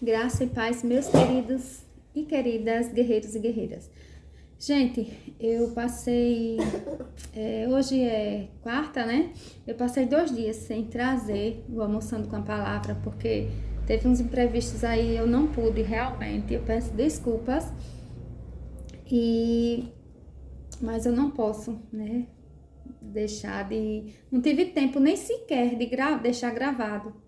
Graça e paz, meus queridos e queridas guerreiros e guerreiras. Gente, eu passei, hoje é quarta, né? Eu passei 2 dias sem trazer o Almoçando com a Palavra, porque teve uns imprevistos aí, eu não pude realmente, eu peço desculpas, mas eu não posso, né? Não tive tempo nem sequer de deixar gravado.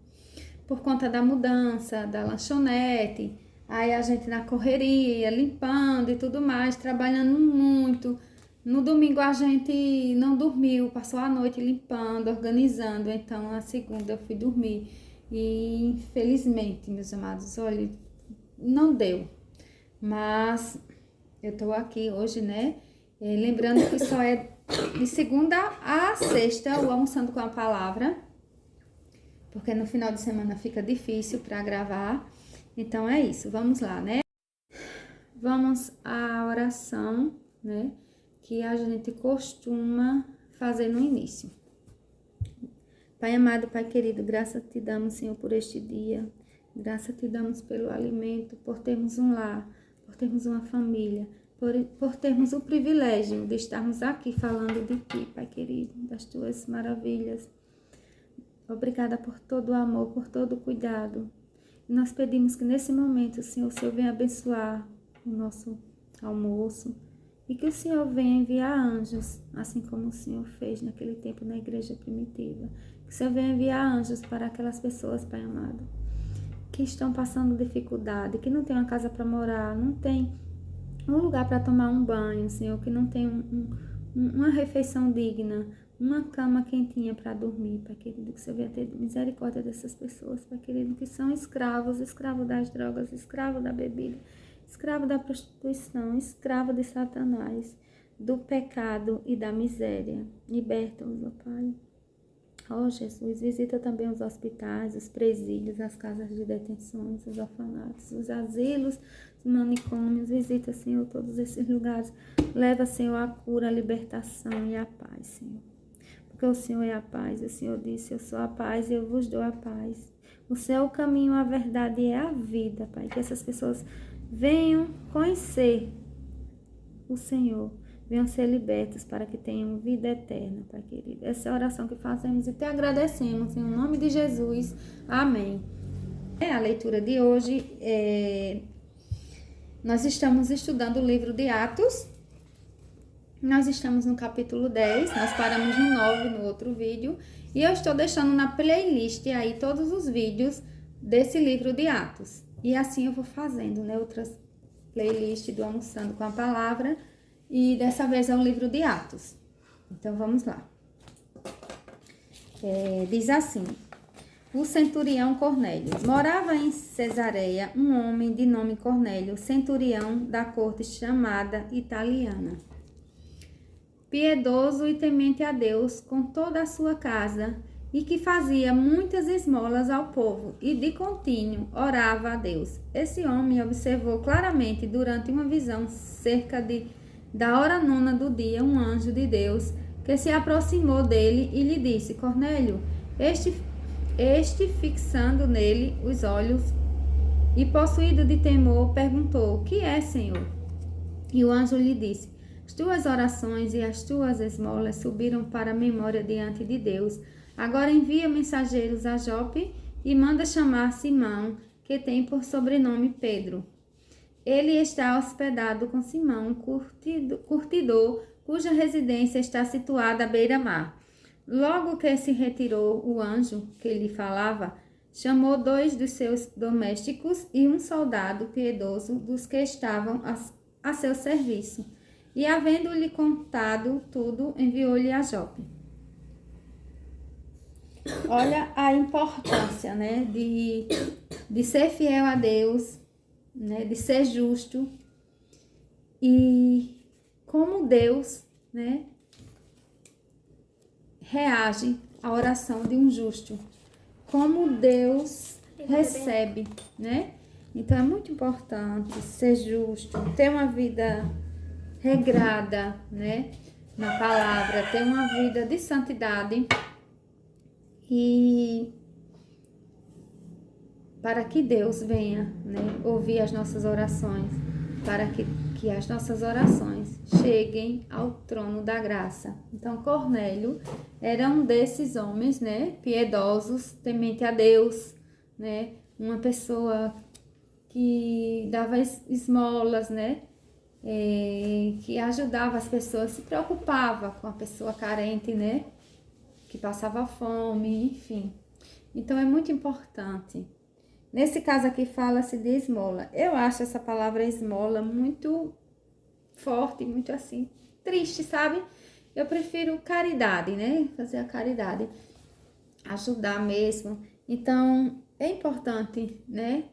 Por conta da mudança, da lanchonete, aí a gente na correria, limpando e tudo mais, trabalhando muito. No domingo a gente não dormiu, passou a noite limpando, organizando, então na segunda eu fui dormir. E infelizmente, meus amados, olha, não deu. Mas eu tô aqui hoje, né? Lembrando que só é de segunda a sexta o Almoçando com a Palavra, porque no final de semana fica difícil para gravar. Então é isso, vamos lá, né? Vamos à oração, né? Que a gente costuma fazer no início. Pai amado, Pai querido, graça te damos, Senhor, por este dia. Graça te damos pelo alimento, por termos um lar, por termos uma família, por termos o privilégio de estarmos aqui falando de Ti, Pai querido, das Tuas maravilhas. Obrigada por todo o amor, por todo o cuidado. E nós pedimos que nesse momento, Senhor, o Senhor venha abençoar o nosso almoço e que o Senhor venha enviar anjos, assim como o Senhor fez naquele tempo na igreja primitiva. Que o Senhor venha enviar anjos para aquelas pessoas, Pai amado, que estão passando dificuldade, que não tem uma casa para morar, não tem um lugar para tomar um banho, Senhor, que não tem uma refeição digna, uma cama quentinha para dormir, Pai querido, que você venha ter misericórdia dessas pessoas, Pai querido, que são escravos das drogas, escravos da bebida, escravo da prostituição, escravo de Satanás, do pecado e da miséria. Liberta-os, ó Pai. Ó Jesus, visita também os hospitais, os presídios, as casas de detenções, os orfanatos, os asilos, os manicômios. Visita, Senhor, todos esses lugares. Leva, Senhor, a cura, a libertação e a paz, Senhor. Porque o Senhor é a paz. O Senhor disse, eu sou a paz e eu vos dou a paz. O Senhor é o caminho, a verdade e a vida, Pai. Que essas pessoas venham conhecer o Senhor. Venham ser libertos para que tenham vida eterna, Pai querido. Essa é a oração que fazemos e te agradecemos. Em nome de Jesus. Amém. A leitura de hoje, nós estamos estudando o livro de Atos. Nós estamos no capítulo 10, nós paramos no 9 no outro vídeo. E eu estou deixando na playlist aí todos os vídeos desse livro de Atos. E assim eu vou fazendo, né? Outras playlists do Almoçando com a Palavra. E dessa vez é o livro de Atos. Então, vamos lá. Diz assim: o centurião Cornélio. Morava em Cesareia um homem de nome Cornélio, centurião da corte chamada italiana. Piedoso e temente a Deus com toda a sua casa, e que fazia muitas esmolas ao povo, e de contínuo orava a Deus. Esse homem observou claramente durante uma visão da hora 9 do dia, um anjo de Deus que se aproximou dele e lhe disse: Cornélio. Este fixando nele os olhos e possuído de temor, perguntou: que é, Senhor? E o anjo lhe disse: as tuas orações e as tuas esmolas subiram para a memória diante de Deus. Agora envia mensageiros a Jope e manda chamar Simão, que tem por sobrenome Pedro. Ele está hospedado com Simão, curtidor, cuja residência está situada à beira-mar. Logo que se retirou o anjo que lhe falava, chamou 2 dos seus domésticos e um soldado piedoso dos que estavam a seu serviço. E, havendo-lhe contado tudo, enviou-lhe a Jope. Olha a importância, né, de ser fiel a Deus, né, de ser justo, e como Deus, né, reage à oração de um justo, como Deus recebe, né? Então é muito importante ser justo, ter uma vida regrada, né, na palavra, ter uma vida de santidade e para que Deus venha, né, ouvir as nossas orações, para que as nossas orações cheguem ao trono da graça. Então, Cornélio era um desses homens, né, piedosos, temente a Deus, né, uma pessoa que dava esmolas, né, que ajudava as pessoas, se preocupava com a pessoa carente, né, que passava fome, enfim. Então, é muito importante. Nesse caso aqui fala-se de esmola. Eu acho essa palavra esmola muito forte, muito assim, triste, sabe? Eu prefiro caridade, né? Fazer a caridade. Ajudar mesmo. Então, é importante, né?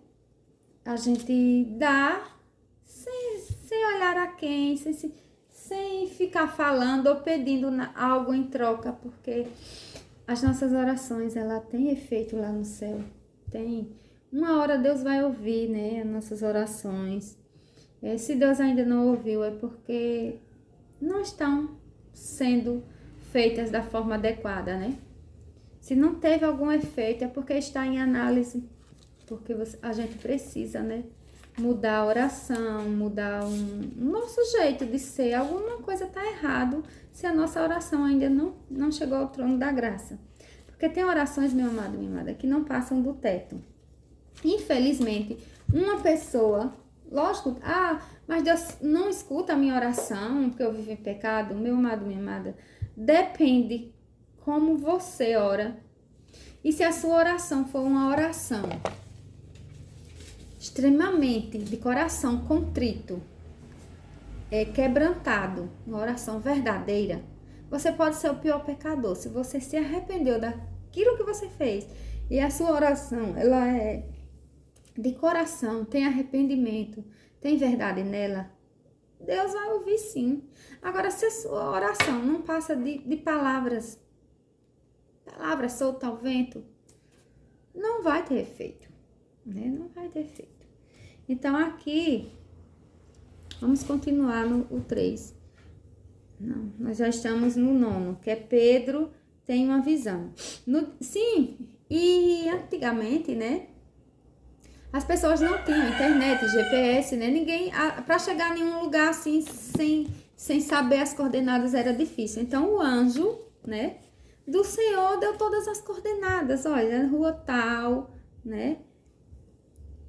A gente dar sem olhar a quem, sem ficar falando ou pedindo algo em troca, porque as nossas orações, ela tem efeito lá no céu. Tem. Uma hora Deus vai ouvir, né, as nossas orações. Se Deus ainda não ouviu, é porque não estão sendo feitas da forma adequada, né? Se não teve algum efeito, é porque está em análise. Porque a gente precisa, né, mudar a oração, mudar o nosso jeito de ser. Alguma coisa está errado se a nossa oração ainda não chegou ao trono da graça. Porque tem orações, meu amado, minha amada, que não passam do teto. Infelizmente, uma pessoa, lógico, mas Deus não escuta a minha oração, porque eu vivo em pecado, meu amado, minha amada, depende como você ora. E se a sua oração for uma oração extremamente de coração contrito, quebrantado, uma oração verdadeira, você pode ser o pior pecador. Se você se arrependeu daquilo que você fez e a sua oração, ela é de coração, tem arrependimento, tem verdade nela, Deus vai ouvir sim. Agora, se a sua oração não passa de palavras soltas ao vento, não vai ter efeito, né? Não vai ter efeito. Então, aqui, vamos continuar no 3. Não, nós já estamos no 9, que é Pedro tem uma visão. Sim, e antigamente, né? As pessoas não tinham internet, GPS, né? Ninguém, para chegar em nenhum lugar assim, sem saber as coordenadas era difícil. Então, o anjo, né, do Senhor deu todas as coordenadas. Olha, rua tal, né?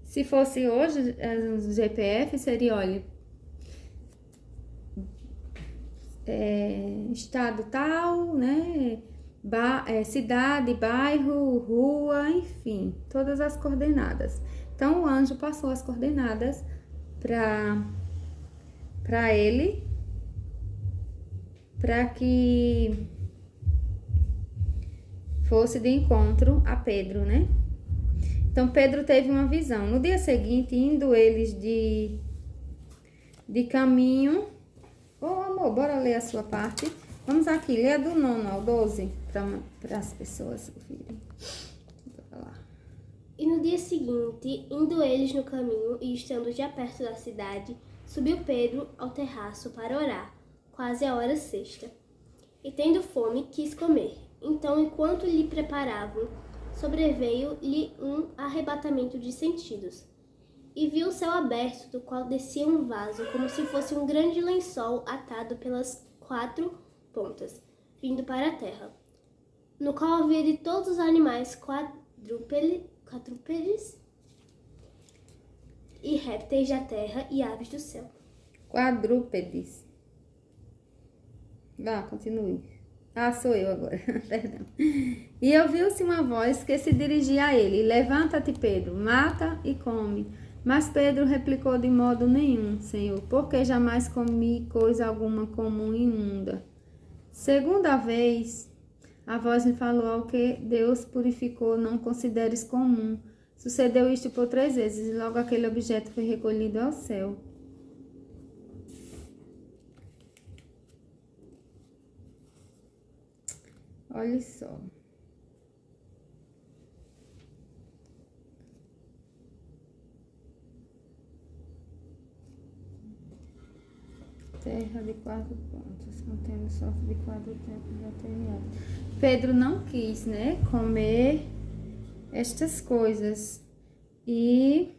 Se fosse hoje, o GPF seria, olha, estado tal, né? Cidade, bairro, rua, enfim, todas as coordenadas. Então, o anjo passou as coordenadas para ele, para que fosse de encontro a Pedro, né? Então, Pedro teve uma visão. No dia seguinte, indo eles de caminho... amor, bora ler a sua parte. Vamos aqui, lê do 9 ao 12, para as pessoas ouvirem. Bora lá. E no dia seguinte, indo eles no caminho e estando já perto da cidade, subiu Pedro ao terraço para orar, quase a hora sexta. E tendo fome, quis comer. Então, enquanto lhe preparavam, sobreveio-lhe um arrebatamento de sentidos. E viu o céu aberto, do qual descia um vaso, como se fosse um grande lençol atado pelas 4 pontas, vindo para a terra, no qual havia de todos os animais quadrúpedes e répteis da terra e aves do céu. Quadrúpedes. Vá, continue. Sou eu agora, perdão. E ouviu-se uma voz que se dirigia a ele: levanta-te, Pedro, mata e come. Mas Pedro replicou: de modo nenhum, Senhor, porque jamais comi coisa alguma comum e imunda. Segunda vez, a voz me falou: ao que Deus purificou, não consideres comum. Sucedeu isto por 3 vezes, e logo aquele objeto foi recolhido ao céu. Olha só. Terra de 4 pontos, contendo sorte de 4 tempos materiais. Pedro não quis, né, comer estas coisas, E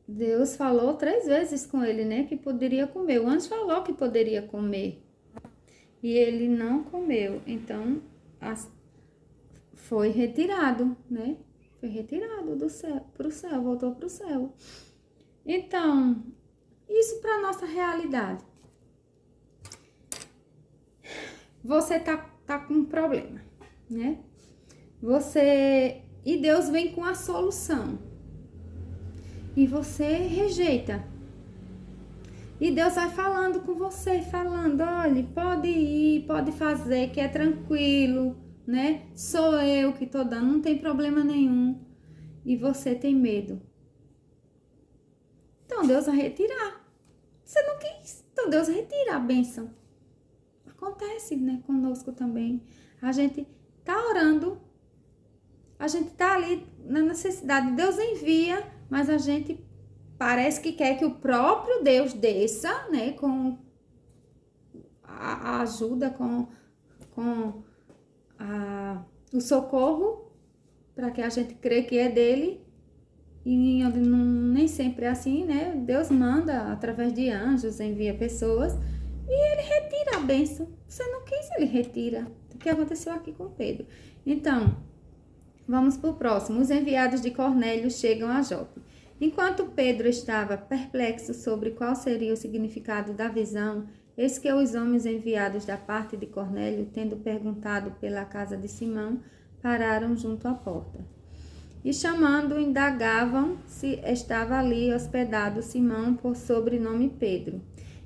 Deus falou 3 vezes com ele, né, que poderia comer. O anjo falou que poderia comer. E ele não comeu. Então, foi retirado, né? Foi retirado do céu para o céu, voltou para o céu. Então, isso para nossa realidade. Você tá com um problema, né? E Deus vem com a solução. E você rejeita. E Deus vai falando com você, falando, olha, pode ir, pode fazer, que é tranquilo, né? Sou eu que tô dando, não tem problema nenhum. E você tem medo. Então Deus vai retirar. Você não quis, então Deus retira a bênção. Acontece, né, conosco também. A gente tá orando, a gente tá ali na necessidade, Deus envia, mas a gente parece que quer que o próprio Deus desça, né, com a ajuda, com o socorro, para que a gente crê que é dele. E nem sempre é assim, né? Deus manda através de anjos, envia pessoas e ele retira a bênção. Você não quis, ele retira. O que aconteceu aqui com Pedro? Então, vamos para o próximo. Os enviados de Cornélio chegam a Jope. Enquanto Pedro estava perplexo sobre qual seria o significado da visão, eis que os homens enviados da parte de Cornélio, tendo perguntado pela casa de Simão, pararam junto à porta. E chamando, indagavam se estava ali hospedado Simão por sobrenome Pedro.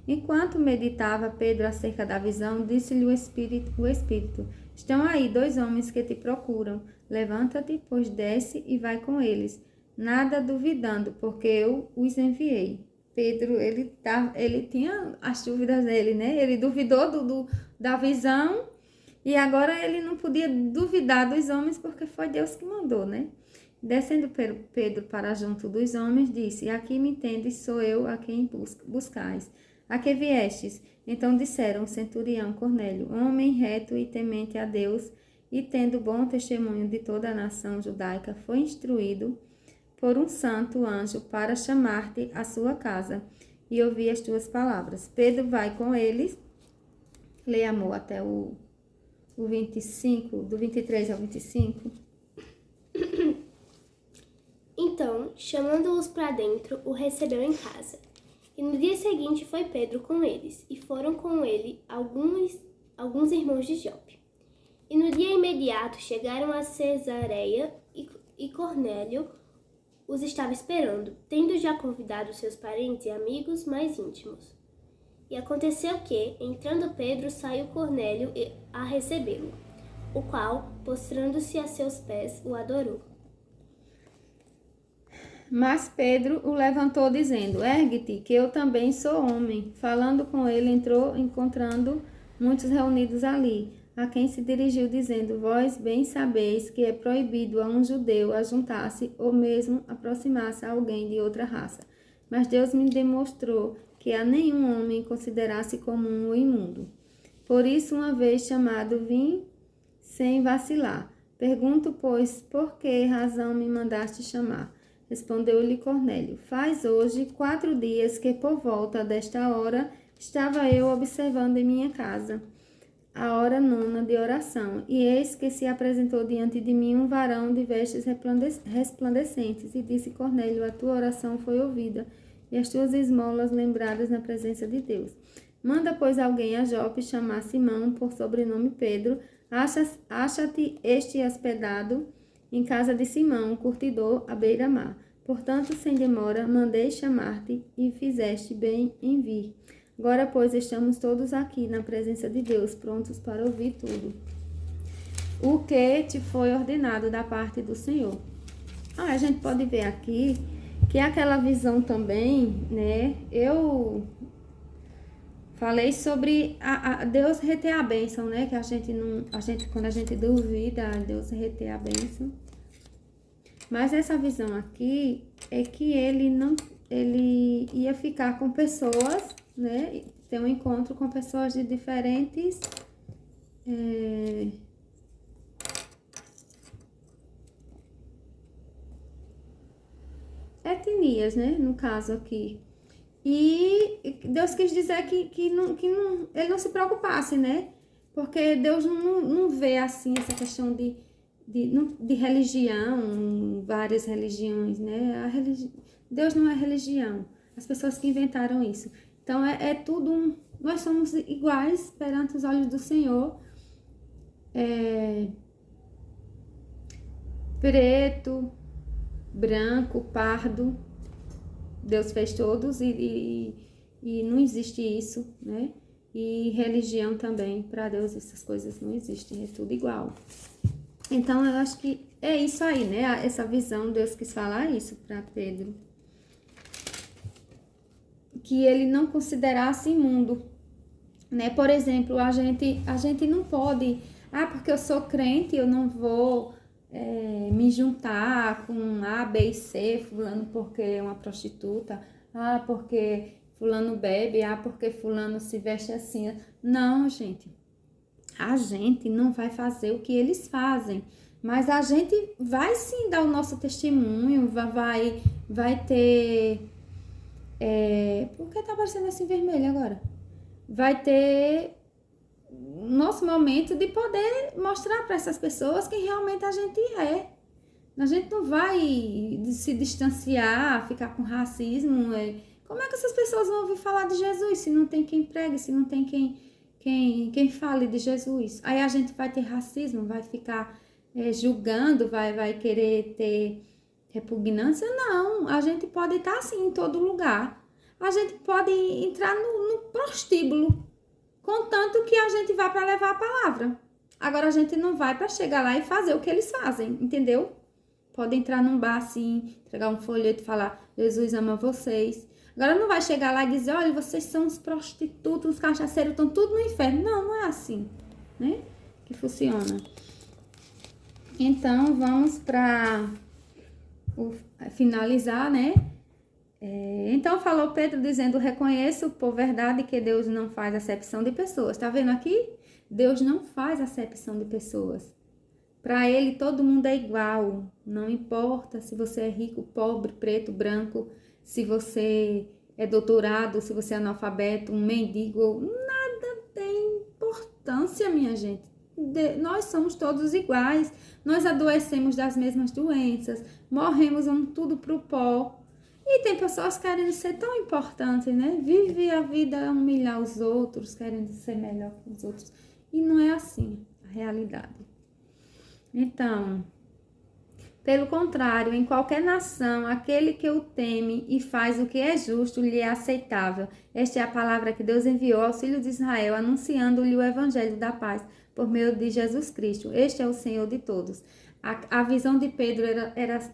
Enquanto meditava Pedro acerca da visão, disse-lhe o Espírito, estão aí 2 homens que te procuram. Levanta-te, pois desce e vai com eles, nada duvidando, porque eu os enviei. Pedro, ele tinha as dúvidas dele, né? Ele duvidou da visão e agora ele não podia duvidar dos homens porque foi Deus que mandou, né? Descendo Pedro para junto dos homens, disse, aqui me tendes, sou eu a quem buscais. A que viestes? Então disseram o centurião Cornélio, homem reto e temente a Deus, e tendo bom testemunho de toda a nação judaica, foi instruído por um santo anjo para chamar-te à sua casa e ouvir as tuas palavras. Pedro vai com eles, leia amor até o 25, do 23 ao 25. Então, chamando-os para dentro, o recebeu em casa. E no dia seguinte foi Pedro com eles, e foram com ele alguns irmãos de Jope. E no dia imediato chegaram a Cesareia, e Cornélio os estava esperando, tendo já convidado seus parentes e amigos mais íntimos. E aconteceu que, entrando Pedro, saiu Cornélio a recebê-lo, o qual, prostrando-se a seus pés, o adorou. Mas Pedro o levantou, dizendo, ergue-te, que eu também sou homem. Falando com ele, entrou, encontrando muitos reunidos ali, a quem se dirigiu, dizendo, vós bem sabeis que é proibido a um judeu ajuntar-se ou mesmo aproximar-se a alguém de outra raça. Mas Deus me demonstrou que a nenhum homem considerasse comum ou imundo. Por isso, uma vez chamado, vim sem vacilar. Pergunto, pois, por que razão me mandaste chamar? Respondeu-lhe Cornélio, faz hoje 4 dias que por volta desta hora estava eu observando em minha casa a hora 9 de oração, e eis que se apresentou diante de mim um varão de vestes resplandecentes, e disse Cornélio, a tua oração foi ouvida, e as tuas esmolas lembradas na presença de Deus. Manda, pois, alguém a Jope chamar Simão, por sobrenome Pedro, acha-te este hospedado em casa de Simão, curtidor à beira-mar. Portanto, sem demora, mandei chamar-te, e fizeste bem em vir. Agora, pois, estamos todos aqui na presença de Deus, prontos para ouvir tudo o que te foi ordenado da parte do Senhor. A gente pode ver aqui que aquela visão também, né? Eu falei sobre Deus reter a bênção, né? Que quando a gente duvida, Deus reter a bênção. Mas essa visão aqui é que ele ia ficar com pessoas, né? Ter um encontro com pessoas de diferentes etnias, né? No caso aqui. E Deus quis dizer que ele não se preocupasse, né? Porque Deus não vê assim essa questão de religião, várias religiões, né? Deus não é religião. As pessoas que inventaram isso. Então, é tudo... Nós somos iguais perante os olhos do Senhor. Preto, branco, pardo. Deus fez todos e não existe isso, né? E religião também, para Deus essas coisas não existem, é tudo igual. Então, eu acho que é isso aí, né? Essa visão, Deus quis falar isso para Pedro. Que ele não considerasse imundo, né? Por exemplo, a gente não pode... porque eu sou crente, eu não vou me juntar com A, B e C, fulano porque é uma prostituta, porque fulano bebe, porque fulano se veste assim. Não, gente. A gente não vai fazer o que eles fazem, mas a gente vai sim dar o nosso testemunho, vai ter... por que tá aparecendo assim vermelho agora? Vai ter nosso momento de poder mostrar para essas pessoas quem realmente a gente é. A gente não vai se distanciar, ficar com racismo. Como é que essas pessoas vão ouvir falar de Jesus se não tem quem pregue, se não tem quem fale de Jesus? Aí a gente vai ter racismo, vai ficar julgando, vai querer ter repugnância? Não, a gente pode estar assim em todo lugar. A gente pode entrar no prostíbulo, contanto que a gente vá para levar a palavra. Agora a gente não vai para chegar lá e fazer o que eles fazem, entendeu? Pode entrar num bar assim, entregar um folheto e falar, Jesus ama vocês. Agora não vai chegar lá e dizer, olha, vocês são os prostitutos, os cachaceiros, estão tudo no inferno. Não, não é assim, né? Que funciona. Então, vamos para finalizar, né? Então, falou Pedro dizendo, reconheço por verdade que Deus não faz acepção de pessoas. Tá vendo aqui? Deus não faz acepção de pessoas. Para ele, todo mundo é igual. Não importa se você é rico, pobre, preto, branco, se você é doutorado, se você é analfabeto, um mendigo. Nada tem importância, minha gente. Nós somos todos iguais. Nós adoecemos das mesmas doenças. Morremos, vamos tudo pro pó. E tem pessoas querendo ser tão importantes, né? Vive a vida a humilhar os outros, querendo ser melhor que os outros. E não é assim a realidade. Então, pelo contrário, em qualquer nação, aquele que o teme e faz o que é justo lhe é aceitável. Esta é a palavra que Deus enviou ao filho de Israel, anunciando-lhe o evangelho da paz, por meio de Jesus Cristo. Este é o Senhor de todos. A visão de Pedro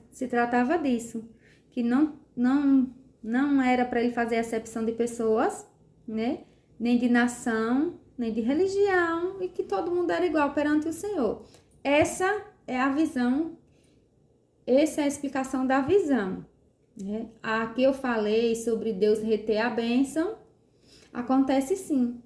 se tratava disso, que não era para ele fazer acepção de pessoas, né? Nem de nação, nem de religião, e que todo mundo era igual perante o Senhor. Essa é a visão, essa é a explicação da visão, né? Aqui eu falei sobre Deus reter a bênção, acontece sim,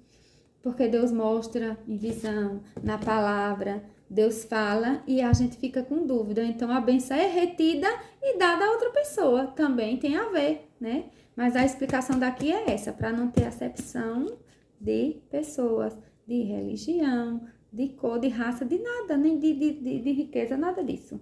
porque Deus mostra em visão, na palavra, Deus fala e a gente fica com dúvida. Então, a bênção é retida e dada a outra pessoa. Também tem a ver, né? Mas a explicação daqui é essa, para não ter acepção de pessoas, de religião, de cor, de raça, de nada, nem de riqueza, nada disso.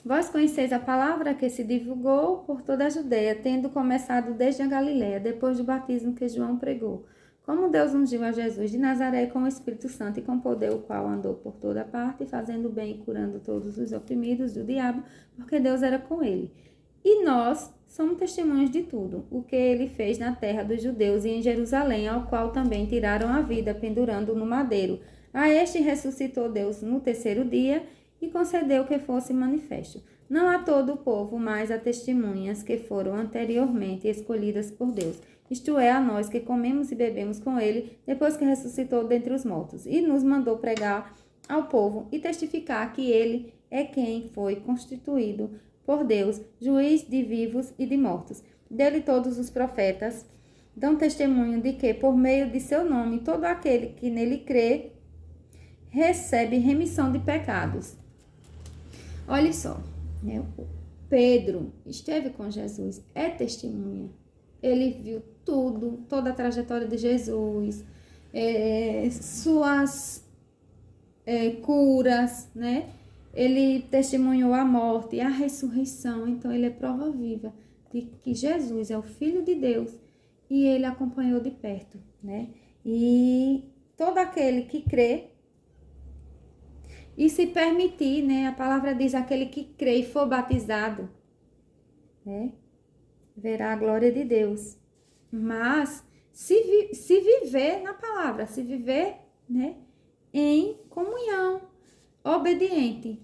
Vós conheceis a palavra que se divulgou por toda a Judeia, tendo começado desde a Galileia, depois do batismo que João pregou. Como Deus ungiu a Jesus de Nazaré com o Espírito Santo e com poder, o qual andou por toda parte, fazendo bem e curando todos os oprimidos do diabo, porque Deus era com ele. E nós somos testemunhas de tudo, o que ele fez na terra dos judeus e em Jerusalém, ao qual também tiraram a vida, pendurando no madeiro. A este ressuscitou Deus no terceiro dia e concedeu que fosse manifesto. Não a todo o povo, mas a testemunhas que foram anteriormente escolhidas por Deus. Isto é, a nós que comemos e bebemos com ele, depois que ressuscitou dentre os mortos, e nos mandou pregar ao povo e testificar que ele é quem foi constituído por Deus, juiz de vivos e de mortos. Dele todos os profetas dão testemunho de que, por meio de seu nome, todo aquele que nele crê, recebe remissão de pecados. Olha só, né? Pedro esteve com Jesus, é testemunha. Ele viu tudo, toda a trajetória de Jesus, suas curas, né? Ele testemunhou a morte e a ressurreição. Então, ele é prova viva de que Jesus é o Filho de Deus e ele acompanhou de perto, né? E todo aquele que crê e se permitir, né? A palavra diz, aquele que crê e for batizado, né? Verá a glória de Deus. Mas se viver na palavra, se viver, né? Em comunhão, obediente.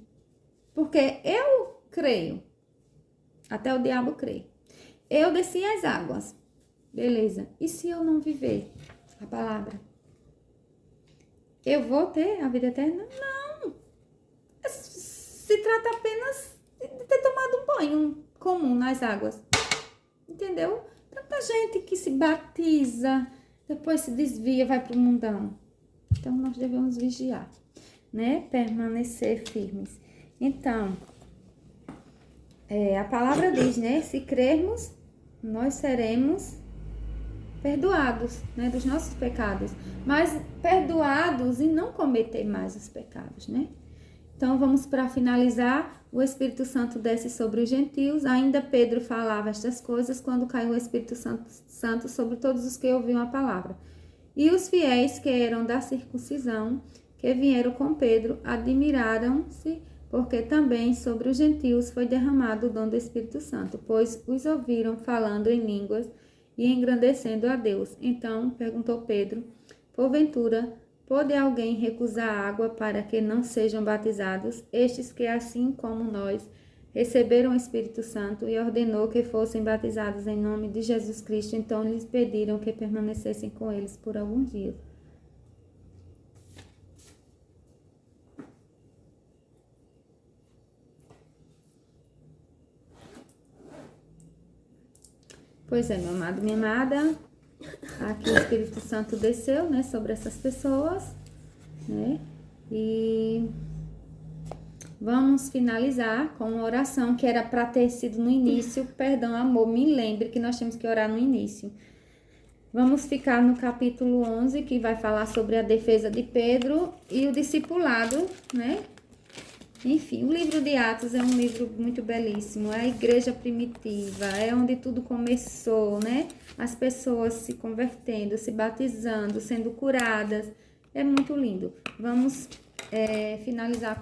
Porque eu creio, até o diabo crê. Eu desci as águas, beleza. E se eu não viver a palavra? Eu vou ter a vida eterna? Não. Se trata apenas de ter tomado um banho comum nas águas. Entendeu? Tanta gente que se batiza, depois se desvia, vai para o mundão. Então, nós devemos vigiar, né? Permanecer firmes. Então, a palavra diz, né? Se crermos, nós seremos perdoados, né? Dos nossos pecados. Mas perdoados e não cometer mais os pecados, né? Então, vamos para finalizar. O Espírito Santo desce sobre os gentios. Ainda Pedro falava estas coisas quando caiu o Espírito Santo sobre todos os que ouviam a palavra. E os fiéis que eram da circuncisão, que vieram com Pedro, admiraram-se, porque também sobre os gentios foi derramado o dom do Espírito Santo, pois os ouviram falando em línguas e engrandecendo a Deus. Então perguntou Pedro, porventura, pode alguém recusar água para que não sejam batizados, estes que, assim como nós, receberam o Espírito Santo, e ordenou que fossem batizados em nome de Jesus Cristo. Então lhes pediram que permanecessem com eles por alguns dias. Pois é, meu amado, minha amada, aqui o Espírito Santo desceu, né, sobre essas pessoas, né, e vamos finalizar com uma oração que era para ter sido no início. Perdão, amor, me lembre que nós temos que orar no início. Vamos ficar no capítulo 11, que vai falar sobre a defesa de Pedro e o discipulado, né? Enfim, o livro de Atos é um livro muito belíssimo, é a igreja primitiva, é onde tudo começou, né? As pessoas se convertendo, se batizando, sendo curadas, é muito lindo. Vamos finalizar